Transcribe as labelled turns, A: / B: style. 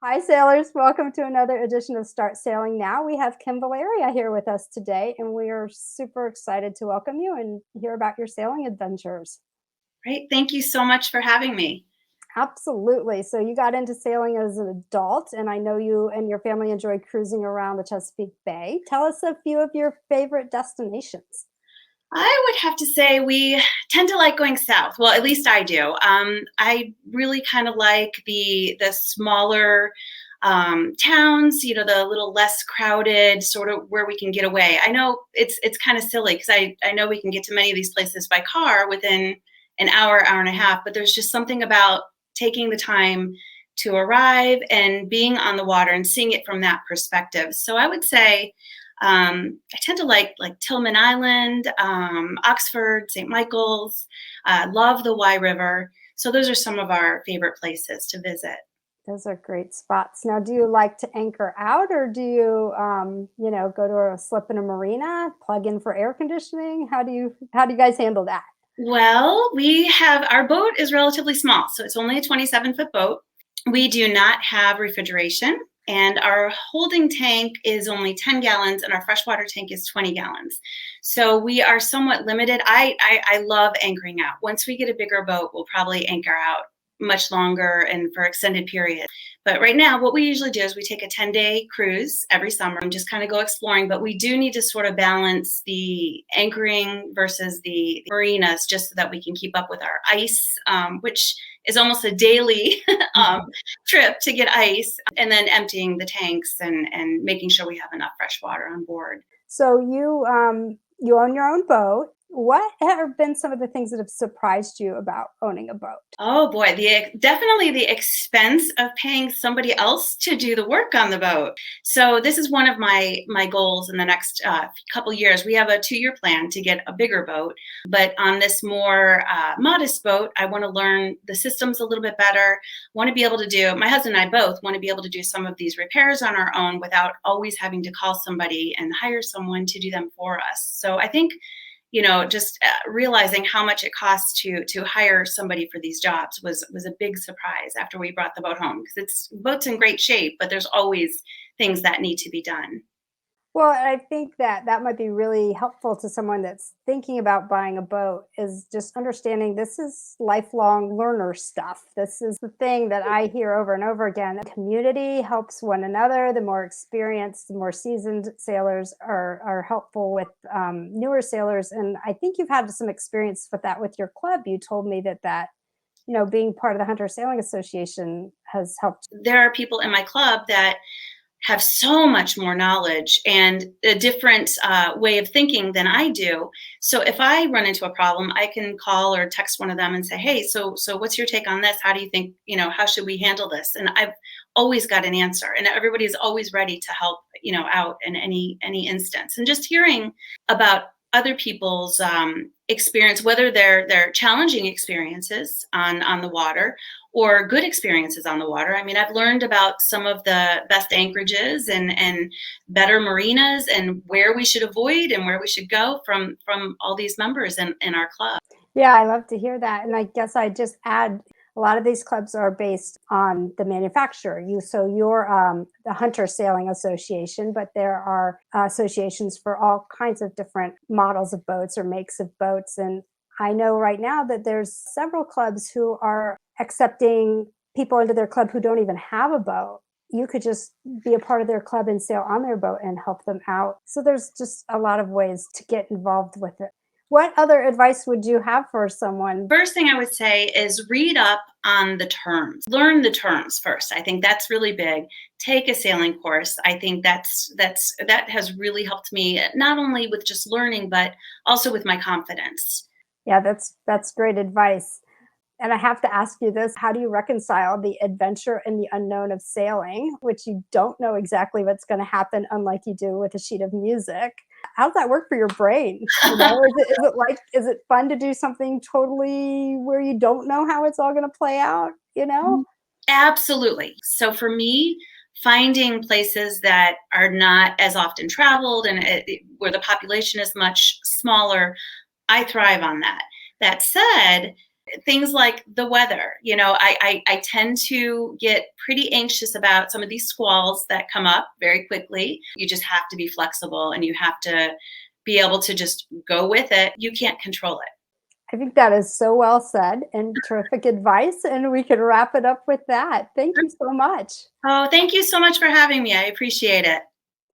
A: Hi, sailors. Welcome to another edition of Start Sailing Now. We have Kim Valeria here with us today, and we are super excited to welcome you and hear about your sailing adventures.
B: Great. Thank you so much for having me.
A: Absolutely. So, you got into sailing as an adult, and I know you and your family enjoy cruising around the Chesapeake Bay. Tell us a few of your favorite destinations.
B: I would have to say we tend to like going south. Well, at least I do. I really kind of like the smaller towns, the little less crowded, sort of where we can get away. I know it's kind of silly because I know we can get to many of these places by car within an hour, hour and a half, but there's just something about taking the time to arrive and being on the water and seeing it from that perspective. So I would say I tend to like Tillman Island, Oxford, St. Michael's. Love the Wye River. So those are some of our favorite places to visit.
A: Those are great spots. Now, do you like to anchor out, or do you, go to a slip in a marina, plug in for air conditioning? How do you guys handle that?
B: Well, we have our boat is relatively small, so it's only a 27-foot boat. We do not have refrigeration, and our holding tank is only 10 gallons, and our freshwater tank is 20 gallons. So we are somewhat limited. I love anchoring out. Once we get a bigger boat, we'll probably anchor out much longer and for extended periods. But right now, what we usually do is we take a 10-day cruise every summer and just kind of go exploring. But we do need to sort of balance the anchoring versus the marinas just so that we can keep up with our ice, which is almost a daily trip to get ice, and then emptying the tanks and making sure we have enough fresh water on board.
A: So you own your own boat. What have been some of the things that have surprised you about owning a boat?
B: Oh boy, definitely the expense of paying somebody else to do the work on the boat. So this is one of my goals in the next couple years. We have a 2-year plan to get a bigger boat, but on this more modest boat, I want to learn the systems a little bit better. Want to be able to do. My husband and I both want to be able to do some of these repairs on our own without always having to call somebody and hire someone to do them for us. So I think just realizing how much it costs to hire somebody for these jobs was a big surprise after we brought the boat home, because boat's in great shape, but there's always things that need to be done.
A: Well, I think that that might be really helpful to someone that's thinking about buying a boat, is just understanding this is lifelong learner stuff. This is the thing that I hear over and over again. The community helps one another. The more experienced, the more seasoned sailors are helpful with newer sailors. And I think you've had some experience with that with your club. You told me that being part of the Hunter Sailing Association has helped.
B: There are people in my club that have so much more knowledge and a different way of thinking than I do. So if I run into a problem, I can call or text one of them and say, "Hey, so what's your take on this? How do you think, how should we handle this?" And I've always got an answer, and everybody's always ready to help, out in any instance. And just hearing about other people's experience, whether they're challenging experiences on the water or good experiences on the water. I mean, I've learned about some of the best anchorages and better marinas and where we should avoid and where we should go from all these members in our club.
A: Yeah, I love to hear that. And I guess I just add, a lot of these clubs are based on the manufacturer. You're the Hunter Sailing Association, but there are associations for all kinds of different models of boats or makes of boats. And I know right now that there's several clubs who are accepting people into their club who don't even have a boat. You could just be a part of their club and sail on their boat and help them out. So there's just a lot of ways to get involved with it. What other advice would you have for someone?
B: First thing I would say is read up on the terms. Learn the terms first. I think that's really big. Take a sailing course. I think that has really helped me, not only with just learning, but also with my confidence.
A: Yeah, that's great advice. And I have to ask you this, how do you reconcile the adventure and the unknown of sailing, which you don't know exactly what's going to happen, unlike you do with a sheet of music? How does that work for your brain? Is it fun to do something totally where you don't know how it's all going to play out, you know?
B: Absolutely. So for me, finding places that are not as often traveled and where the population is much smaller, I thrive on that. That said, Things like the weather. I tend to get pretty anxious about some of these squalls that come up very quickly. You just have to be flexible and you have to be able to just go with it. You can't control it.
A: I think that is so well said and terrific advice. And we can wrap it up with that. Thank you so much.
B: Oh, thank you so much for having me. I appreciate it.